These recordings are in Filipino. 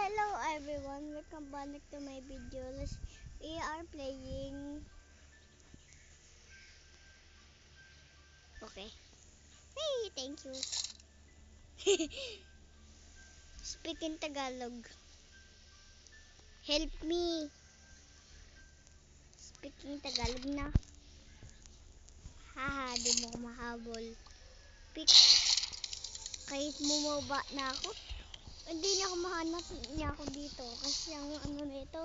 Hello everyone, welcome back to my video. We are playing. Okay. Hey, thank you. Speak in Tagalog. Help me. Speak in Tagalog na. Haha, di mo ko mahabol. Pick. Kahit bumaba na ako, hindi na ako mahanap niya ako dito. Kasi ang ano na ito.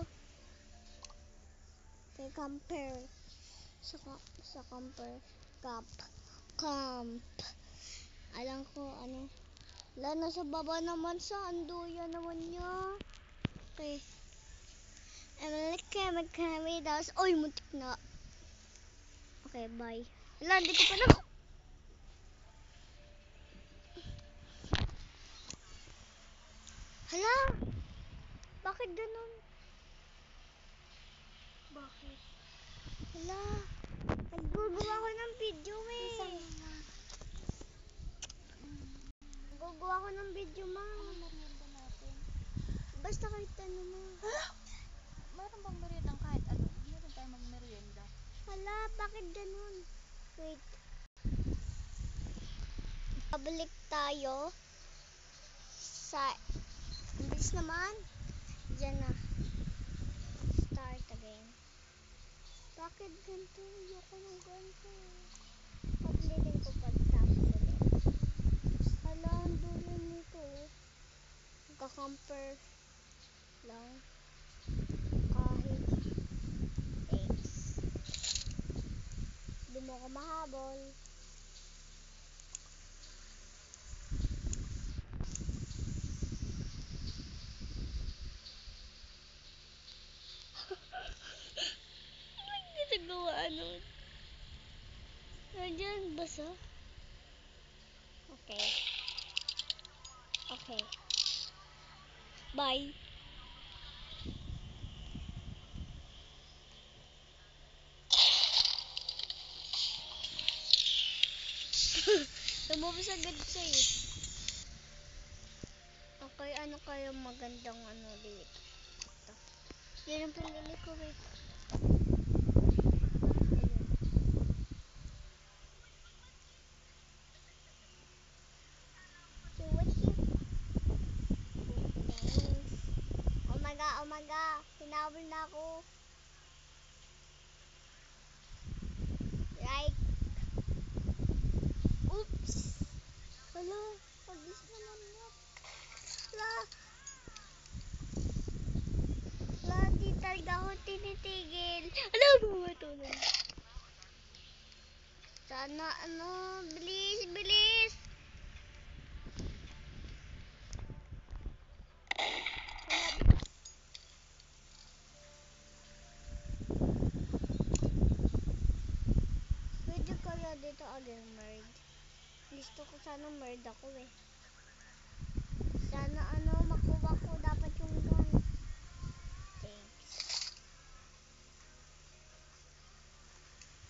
Kay compare. Sa compare. Camp. Alam ko ano. Wala, nasa baba naman sa anduya naman niya. Okay. Magkami daw. Oy, muntik na. Okay, bye. Wala, hindi ko pa na. Hala! Bakit ganun? Bakit? Hala! Naggugawa ko ng video eh. Naggugawa ko ng video, ma. Ano merienda natin? Basta kahit ano, ma. Meron bang merienda kahit ano? Meron tayong magmerienda. Hala, bakit ganun? Wait. Pabalik tayo sa bilis naman. Diyan na. Start again. Bakit ganito? Ayoko ng ganito. Ulitin ko pagtapos ulit. Hala, ang dulo nito. Magka-compare lang. Kahit X. Di mo ko mahabol. Anong ginagawa nun? Nandiyan basa? Okay. Okay. Bye. Lumabas agad sa'yo. Okay, ano kayong magandang ano dito? Ito. Yan ang pinili ko eh. So what you? Thanks. Oh my god. Hinabol na ako. Right. Oops. Hala, pagis naman na. Hala, di talaga ako tinitigil. Hala, bumatulog. Sana ano, bilis. Pwede kaya dito again merge. Gusto ko sana merge ako eh. Sana ano, makuha ko dapat yung gun. Thanks.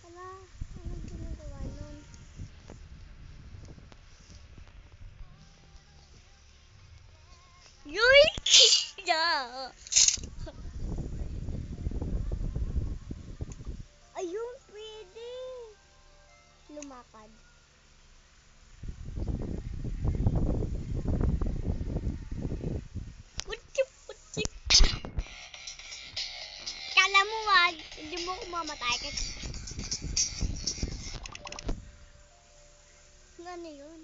Hala, anong ginagawa nun? Yoink! Yeah. Ayun, pwede. Lumakad. Putsik. Kala mo wag, hindi mo ako mamatay kasi. Ano yun?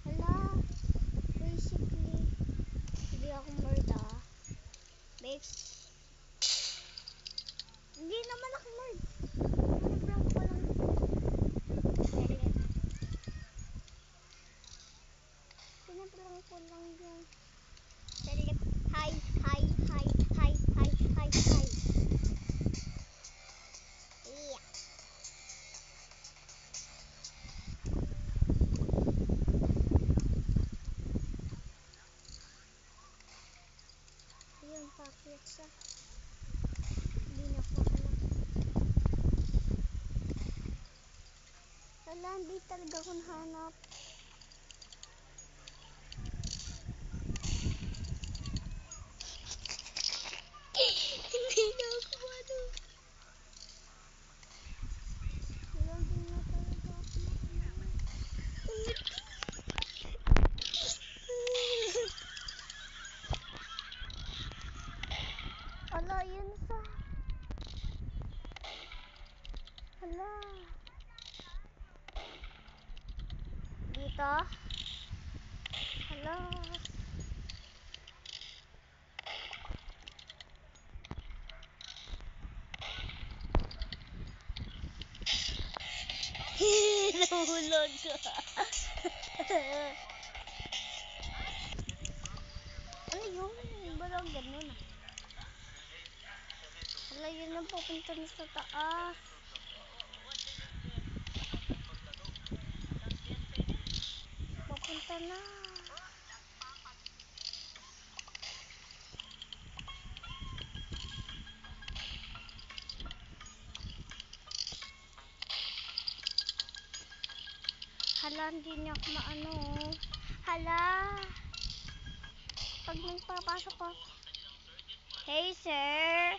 Hala, basically, hindi ako murda. Base. Hindi naman ako murd. Pinaprank ko lang. Pinaprank ko lang yung select. Hi. Yeah. Ayun, packets ah. Hala, hindi talaga ako nahanap. Hindi na ako ano. Hala, hindi na talaga ako nahanap. Hala, yun sa... Hala. Dito? Hala. Nahulog ka. Ano yun? Balang ganun ah. Hala, yun ang pupunta na sa taas. Pupunta na. Hala, hindi niya ako maano. Hala. Pag nagpapasok ko. Hey sir.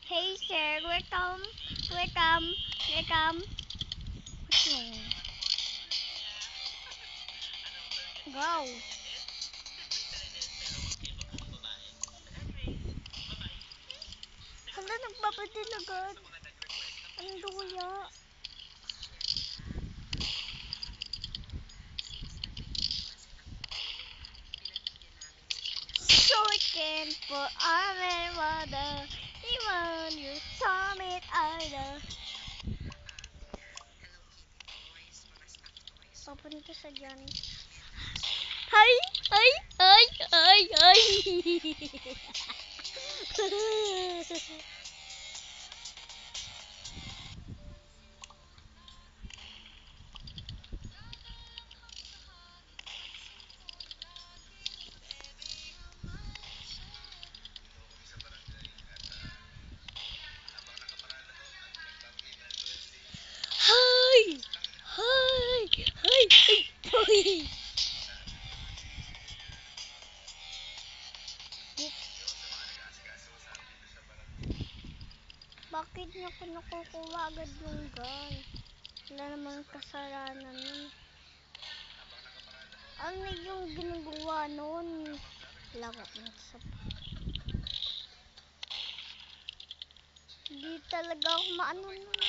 Hey sir, welcome. Welcome. Welcome. What's yung? Go. Hala, nagpapadil agad. Anong duya? So I can for our mother. Even you saw me either. Papunta sa dyan. Ay! Ay! Ay! Ay! Ay! Hi! Hi! Hi! Hi! Bakit niya ko nakukuha agad yung gun? Wala namang kasalanan nun. Ano yung ginagawa nun? Lawak ng sap. Hindi talaga ako maano nun.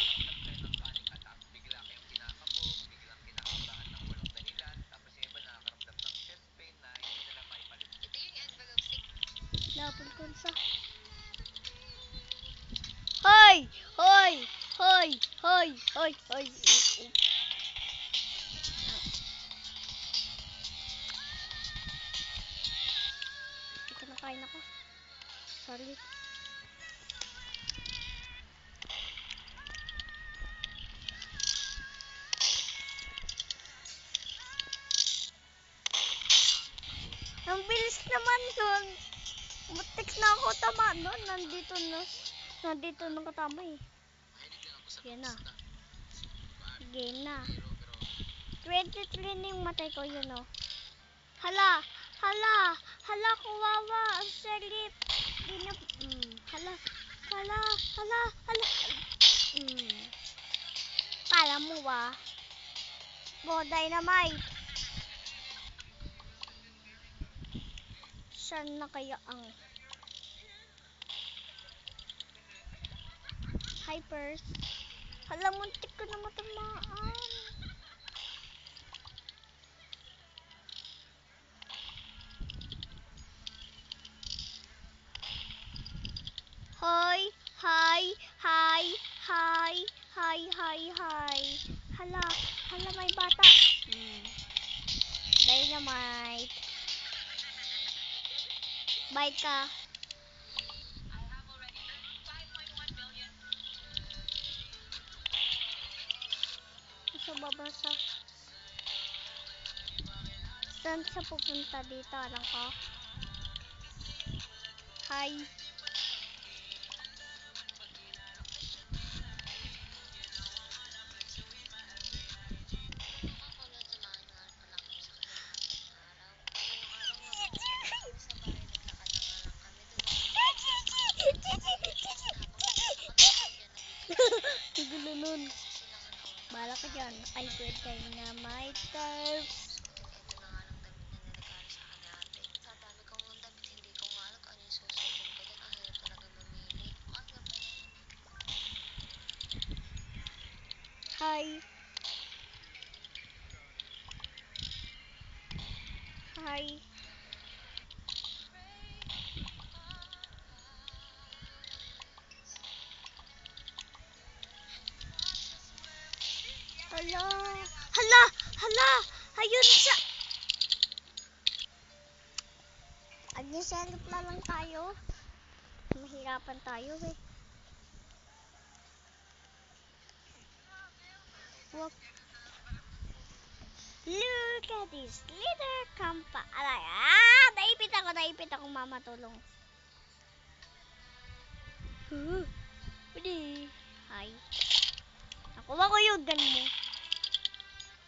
Dapat ko sa... Hoy! Hoy! Hoy! Hoy! Hoy! Hoy! Hindi ko nakain ako. Sorry. Ang bilis naman dun. Butik na ako tama nun. Nandito nakatama eh. Yan na. Game na. 23 na yung matay ko yun oh. Hala! Hala! Hala! Kawawa! Ang saglit! Hala! Hala! Hala! Hala! Kala mo ba? Go dynamite! Saan na kaya ang hypers? Hala, muntik ko na matamaan. Hoy! Hi! Hi! Hi! Hi! Hi! Hi! Hala! Hala, may bata! Dynamite! Bite ka! Sa babasa. Saan siya pupunta dito? Alam ko. Hi. yun. Bala ka dyan. I swear kayo na my turf. Hi. Hi. Hala. Hala. Hala. Ayun siya. Agniselot na lang tayo. Mahirapan tayo eh. Wap. Look at this little kampa. Alay. Naipit ako mama tulong. Pwede. Hi. Nakuha ko yung gun mo.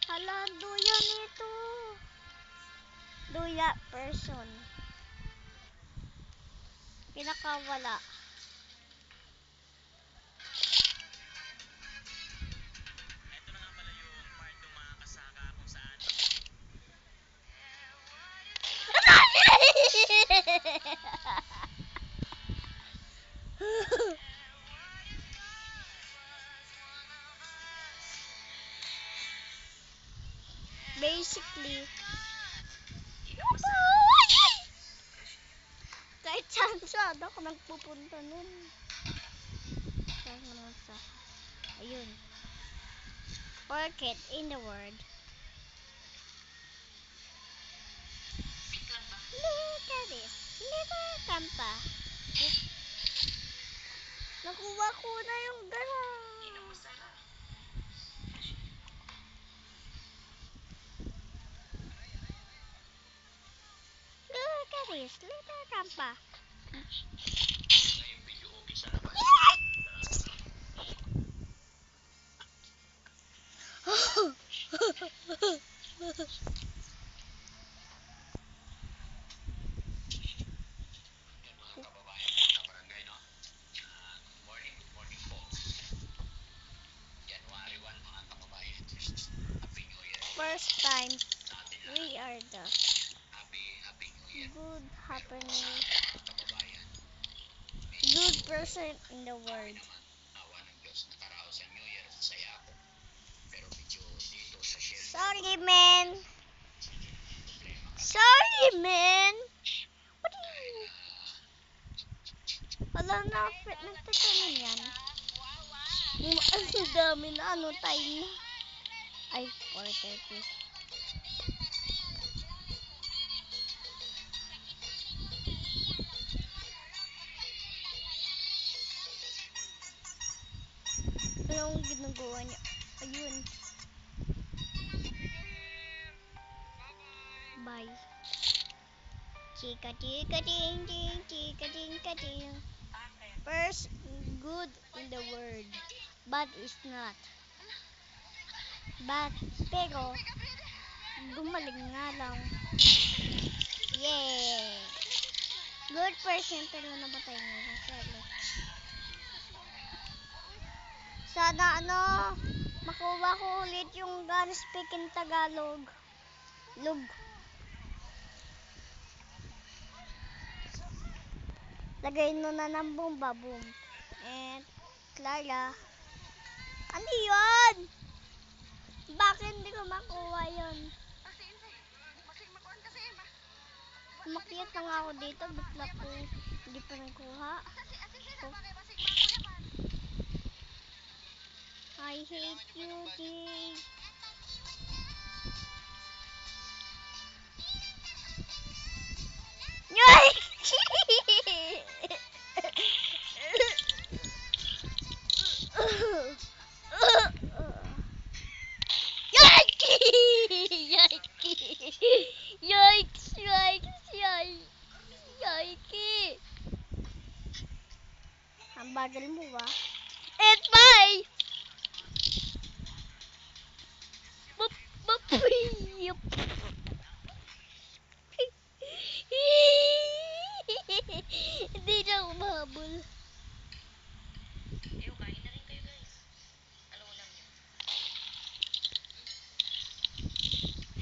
Hala, duya nito. Duya person. Pinakawala. Basically, kahit saan ako nagpupunta nun. Saan naman sa... Ayun. Orchid in the world. Look at this little kampa. Nakuha ko na yung gala. Look at this little kampa. First time we are the good happening, good person in the world. Sorry, man. Sorry, man. Wala na, nagtatanan yan. Ang dami na, time na. Ay, 4:30. Anong ginagawa niya? Ayun. Bye. Chika chika ding ding, chika ding ka ding. First good in the world, bad is not. Bad, pero gumaling nga lang. Yay! Good person pero namatay nga lang sila. Sana makuha ko ulit yung gun speak in Tagalog. Lug. Lagay mo na ng bomba, boom. And Clara. Ano yun? Bakit hindi ko makuha yun? Umakyat na nga ako dito, bigla ko hindi pa nakuha. I hate you, Jay. Yoy! Ang bagal mo ba? And bye! Yup. Hindi na ako mahabol.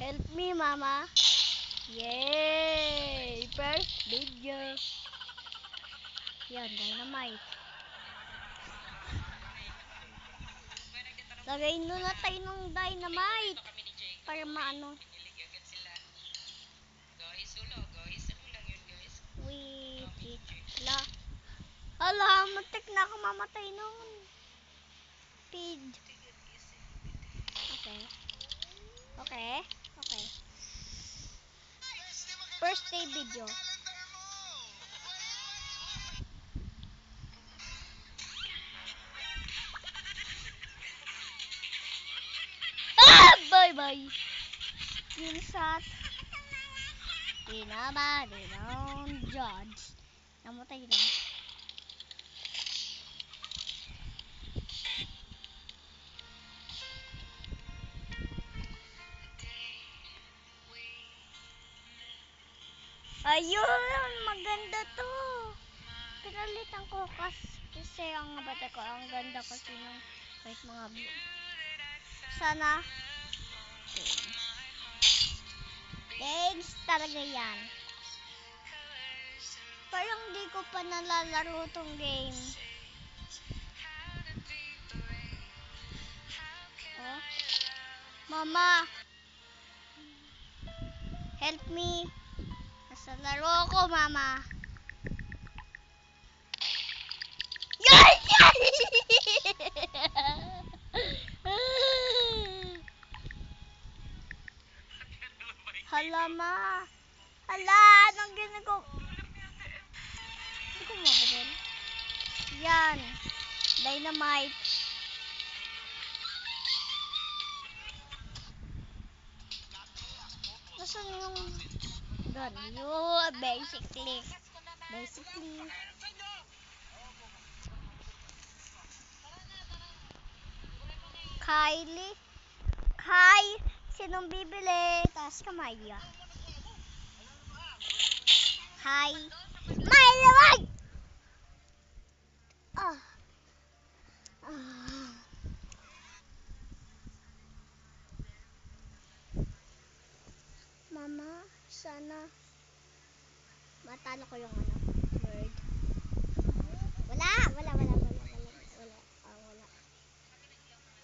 Help me, mama. Yay! First video. Yan, dynamite. Lagay na tayo ng dynamite. Para maano. Wait la. Ala, matik na ako mamatay noon. Speed. Okay. Okay. Okay. First day video. Ah! Bye-bye. Screenshot. Pinabali ng judge. Namatay na. Ayun! Maganda to! Pinalitan ko kasi ang bata ko. Ang ganda kasi ng kahit mga blue. Sana. Thanks talaga yan. Parang di ko pa nalalaro tong game. Oh. Mama. Help me. Nasa laro ko, mama. Yay! Hala, ma. Hala, anong ginagawa? Hindi ko mabagal. Yan. Dynamite. Nasaan yung gun? Basically. Kylie. Hi! Sinong bibili? Taas kamay. Hi! May lamay! Ah. Mama, sana matalo ko yung bird. Wala. Wala.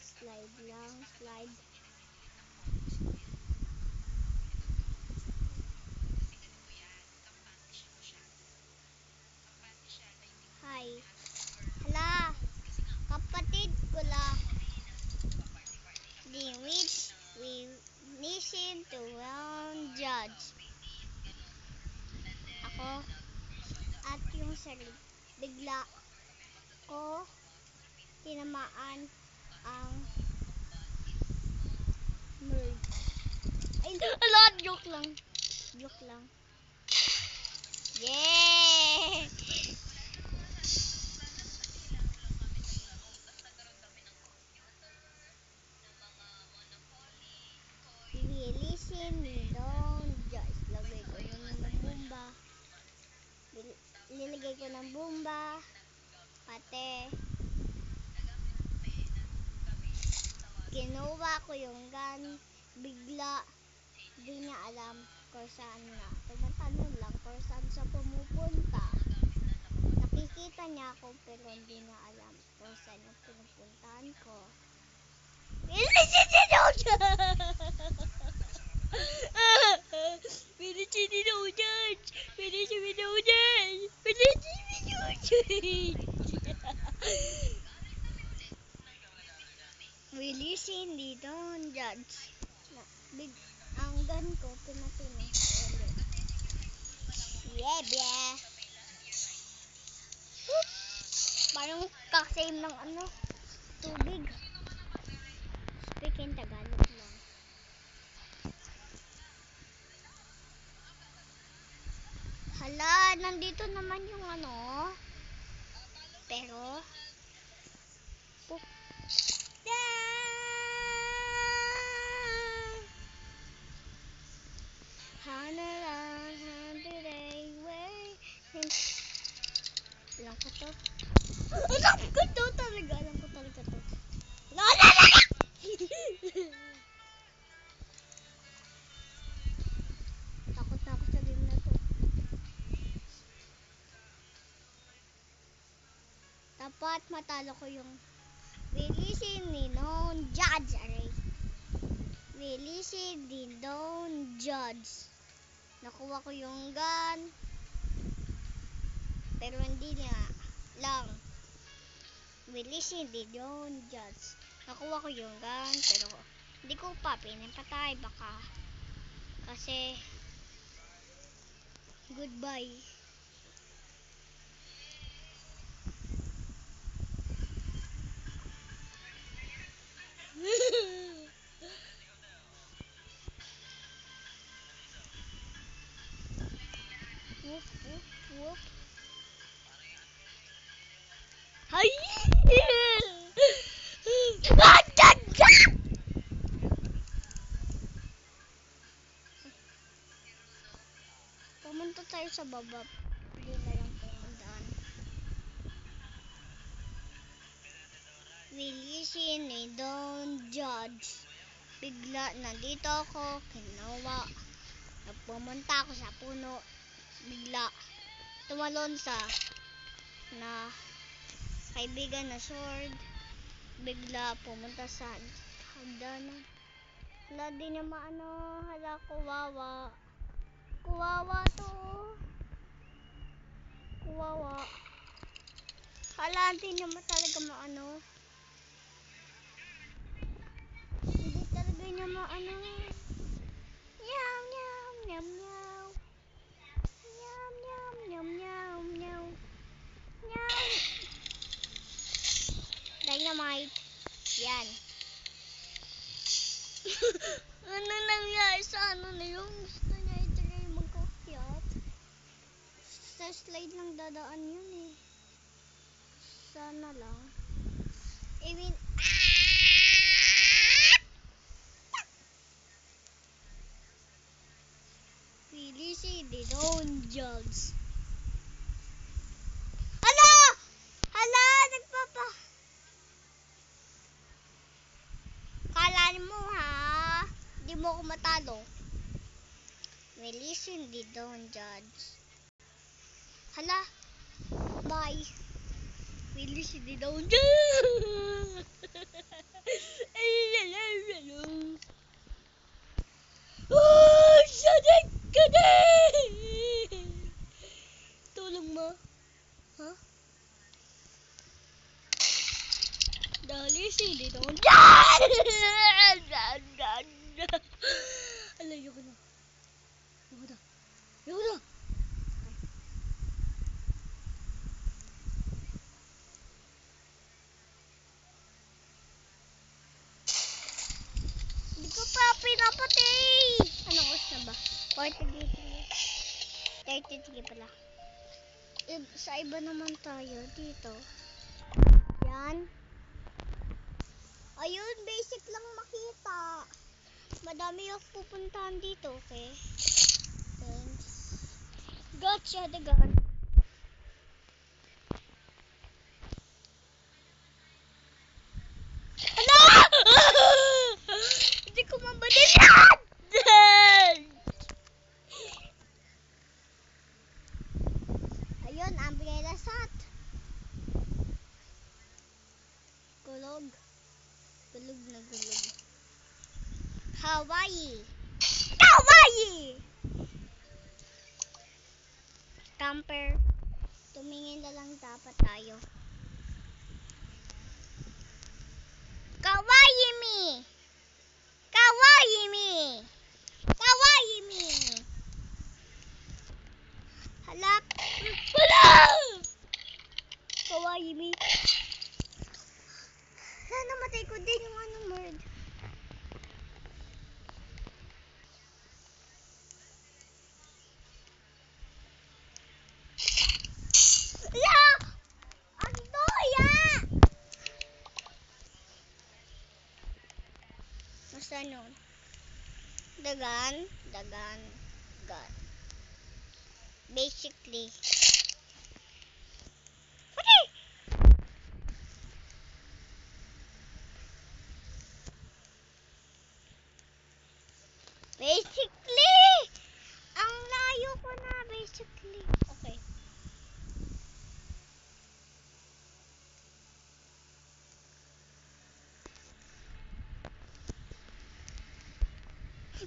Slide lang. Hi. Hala. Kapatid ko lang. We listen to one judge. Ako at yung sarili. Bigla ko tinamaan ang bird. Ay, ala, joke lang. Yeah! Listen, don't just lagay ko ng bomba. Nilagay ko ng bomba. Pati kinuha ko yung gun. Bigla di niya alam kung saan na. Tumatanong lang kung saan sa pumupunta. Nakikita niya ako pero hindi niya alam kung saan yung pinupuntahan ko. Releasing the don't judge. Big ang gun ko pinatino ulit. Yeah, yeah. Parang kakasame ng tubig. Speaking Tagalog lang. Hala, nandito naman yung pero alam ko to. Alam ko talaga to. dapat matalo ko yung releasing ni non judge aray. Releasing ni non judge. Nakuha ko yung gun. Pero hindi na lang. Releasing ni non judge. Nakuha ko yung gun pero hindi ko pa pinapatay baka kasi goodbye. Whoop, whoop, whoop. Hay! Pumunta tayo sa baba. Hindi na lang pumuntaan. Releasing ni Don't Judge. Bigla nandito ako, kinuha. Nagpumunta ako sa puno. Bigla tumalon sa na kaibigan na sword. Bigla pumunta sa hagdanan. Hala, di niya maano. Hala, kuwawa. Kuwawa to. Kuwawa. Hala, di niya talaga maano. Hindi talaga niya maano. Meow, meow, meow, meow. Meow, meow, meow, meow, meow. Meow. Dynamite. Yan. Ano nangyari sa ano na yung gusto niya i-try magkakyat? Sa slide lang dadaan yun eh. Sana lang. I mean, really see they don't judge. Hala! Hala! Nagpapa... Kala mo ha? Di mo ako matalo. Release they don't judge. Hala! Bye! Release they don't judge! Oh, sadik ka din! Tulong mo? Ha? Dali sili doon. Alayo ko na. Ayoko na. Ayoko na. Hindi ko pa pinapatay. Anong oras na ba? 33 pala. Sa iba naman tayo dito. Yan. Ayun, basic lang makita. Madami yung pupuntahan dito, okay? Thanks. Gotcha the gun. Hala! Hindi ko mabalilan! Ayun, ang bilasat. Gulog. Gulog na gulog. Hawaii! Hawaii! Camper. Tumingin na lang dapat tayo. Kawaii me! Kawaii me! Kawaii me! Halap! Wala! Kawaii me! Sana matay ko din yung anong word. Ya! Ang doya! Basta nun. Dagan. Gun. Basically. Okay! Basically! Ang layo ko na, basically. Okay. Oh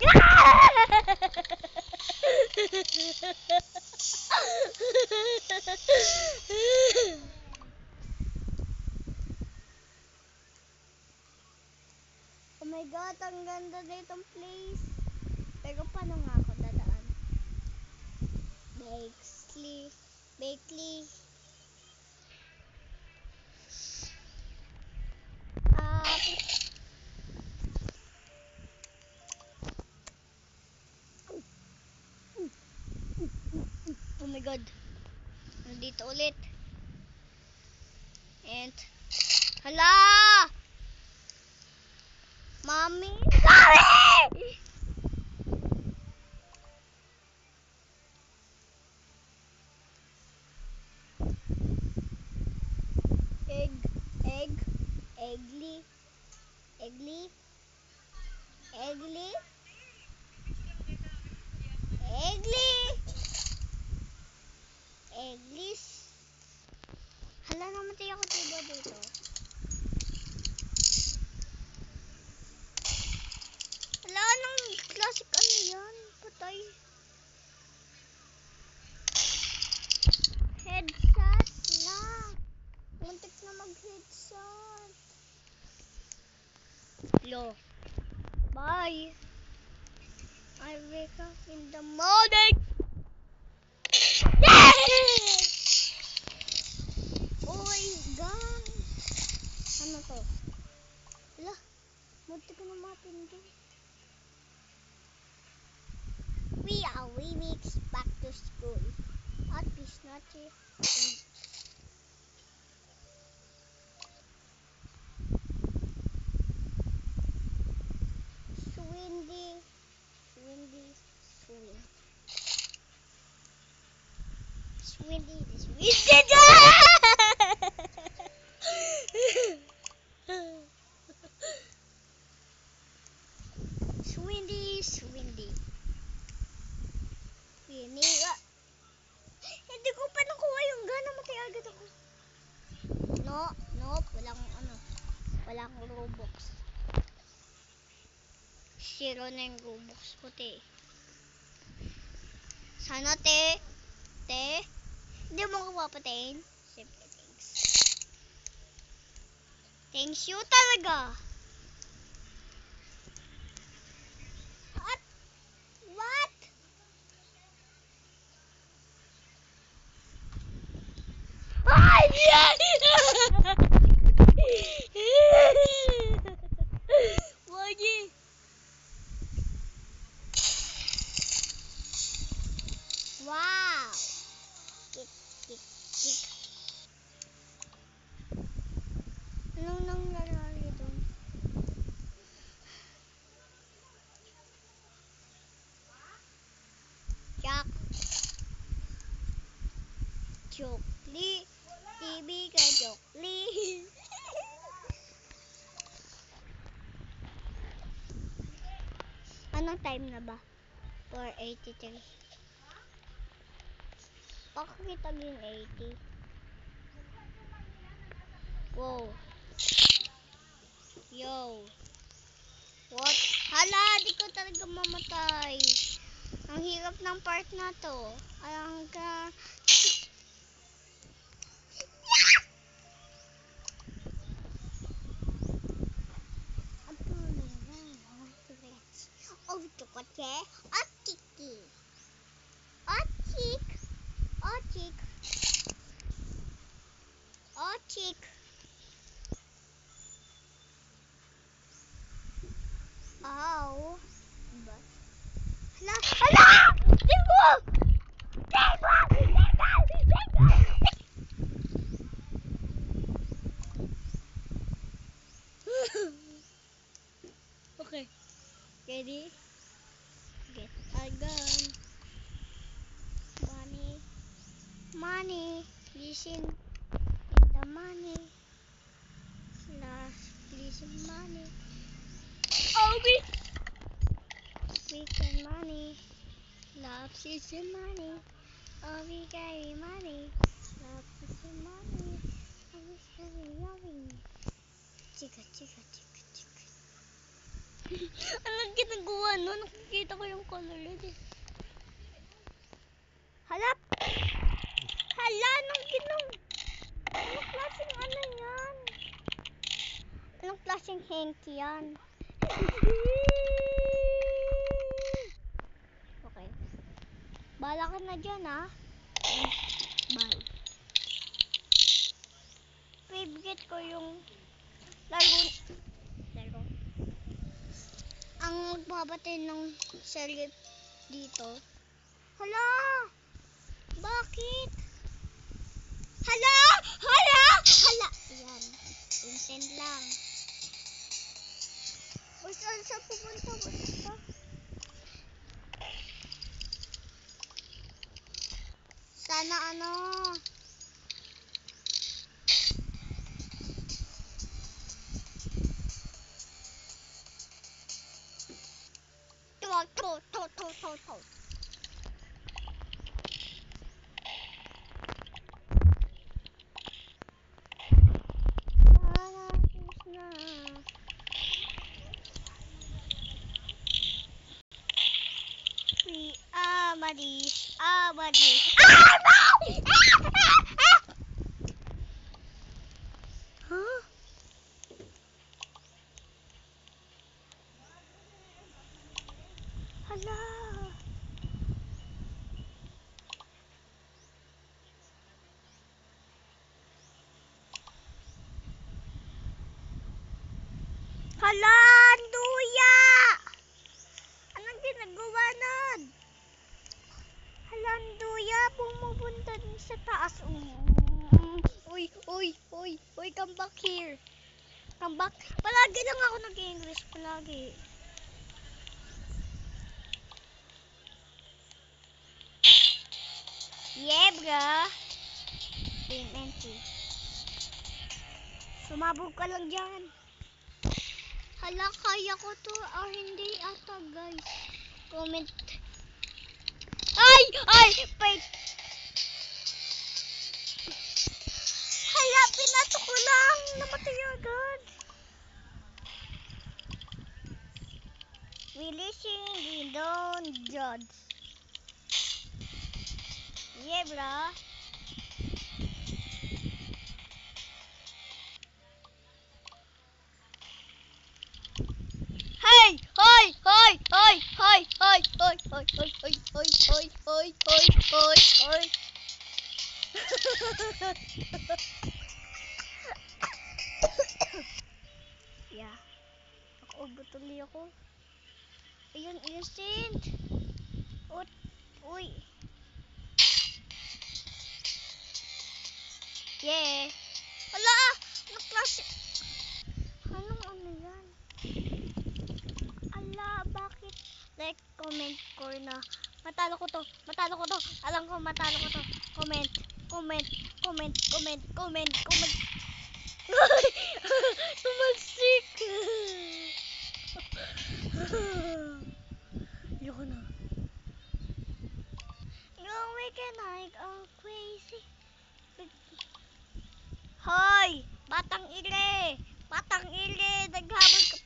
my God, ang ganda nitong place. Pero paano nga ako dadaan? Bakely. Ah, oh my God. Nandito ulit. And, hala! Mami! Mami! Eggly. Eglis. Hala, namatay ako diba dito? Hala, anong classic ano yan? Patay. Headshot na. Muntik na mag-headshot. Yo. Bye. I wake up in the morning. Yeah! Oh my God. Ano to? Hala, muntik na matindi. We are remix back to school. At Pisnachi. Swindy. Swindy. Piniga. Hindi ko pa nakuha yung gana. Matay agad ako. Nope. Walang Robux. Zero na yung Robux puti. Sana te. Hindi mo ko papatayin. Simple thanks. Thanks you talaga. What? Ay! Wagi. Wow. Kick. Anong nangyari doon? Jack. Jokli. TV ka Jokli. Anong time na ba? 4:83. Pakita yung 80. Wow. Yo. What? Hala, di ko talaga mamatay. Ang hirap ng part na to. Ang oh, ito ko che. Otiki. Ochik. Ow. Hala! Tigo! Okay. Ready? Get a gun. Money. Listen. In the money. Listen money. Oh, we can money. Love is the money. Oh, we carry money. Love is the money. Oh, we carry yummy. Chika. Anong ginagawa no? Nakikita ko yung color red eh. Halap! Hala, anong anong klaseng ano yan? Anong klaseng hanky yan? Okay. Bala ka na dyan ha. Bye. Favorite ko yung laro. Ang magbabatay ng sheriff dito. Hala! Bakit? Hala! Hala! Hala! Yan. Intent lang. O saan sa pupunta? Basta. Sana ano? To. Amadis. Huh? Hala. Hala, duya! Anong ginagawa nun? Hala, duya, pumupunta dun sa taas. Uy, come back here. Come back. Palagi lang ako nag-English, palagi. Yeah, bro. Team entry. Sumabog ka lang dyan. Hala, kaya ko to. Hindi ata, guys. Comment. Ay! Wait. Hala, pinato ko lang. Namatay agad. Releasing the don't judge. Yeah, bro. Hoy. Yeah. Nakaubo tuloy ako. Ayun, instant. Uy. Yeah. Hala, anong klase? Anong ano yan? Ala, bakit? Like, comment ko na. Matalo ko to. Alam ko, matalo ko to. Comment. Tumalsik. Ayoko na. Yung weekend hike, crazy. Hoy! Batang ile! Naghabol ka.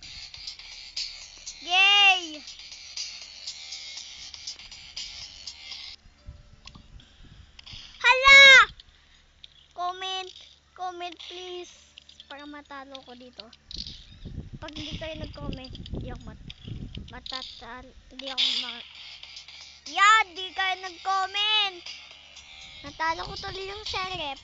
Yay! Hala! Comment please. Para matalo ko dito. Pag hindi kayo nag-comment, hindi ako Yan! Di kayo nag-comment! Natalo ko tuloy yung sheriff.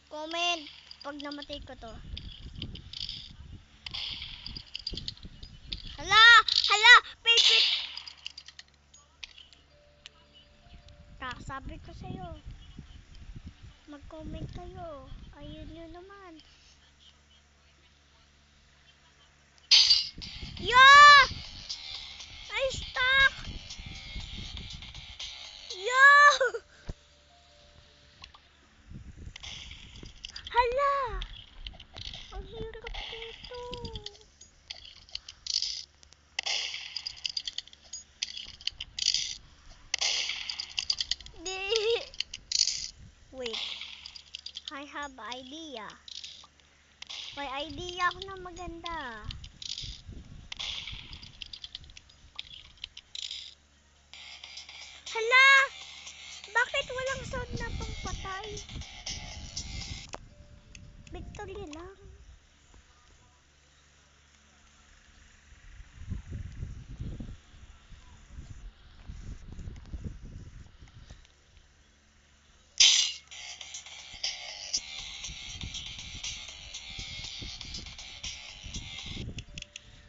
Comment pag namatay ko to. Hala! Wait! Kakasabi ko sa'yo. Mag-comment kayo. Ayun yun naman. Yeah! I stuck! Yeah! Hala! Ang hirap dito. Wait. I have idea. May idea ako na maganda. Hala! Bakit walang sound na pangpatay? Victory lang.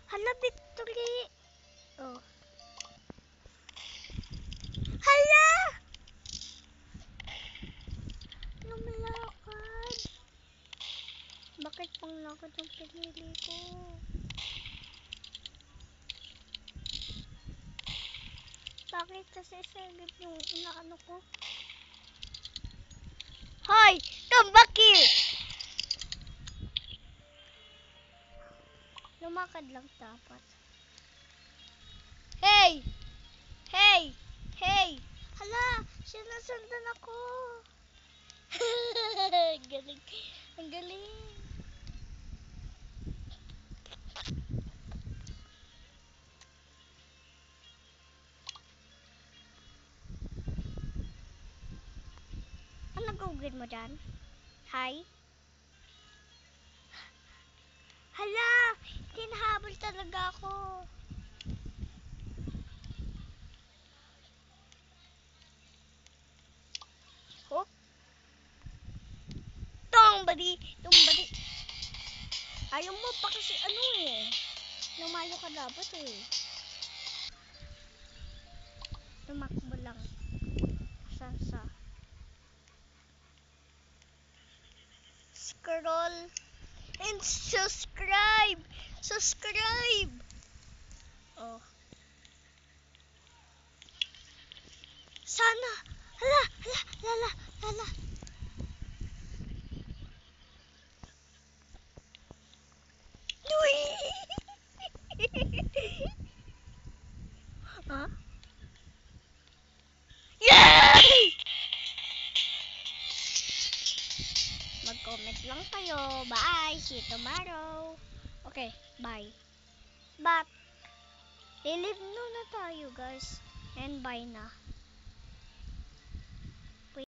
Hala, victory! Oh. Hala! Lumalakad. Bakit pang lakad ang pinili ko? Bakit kasi sagip yung inaano ko? Hoy! Come back here! Lumakad lang dapat. Hey! Hey! Hey! Hala! Sinasundan ako! Ang galing. Ang galing. Ano nag-ugin mo dyan? Hi? Hala! Hinahabol talaga ako. Oh? Tumbadi! Tumbadi! Ayaw mo pa kasi ano eh. Lumayo ka dapat eh. Tumakbo lang. Sa. Scroll. And subscribe! Subscribe! Oh. Sana! Hala! Hala! Lala! Lala! Uy! Huh? Yay! Mag-comment lang kayo. Bye! See you tomorrow. Okay, bye. But, live na tayo guys. And bye na.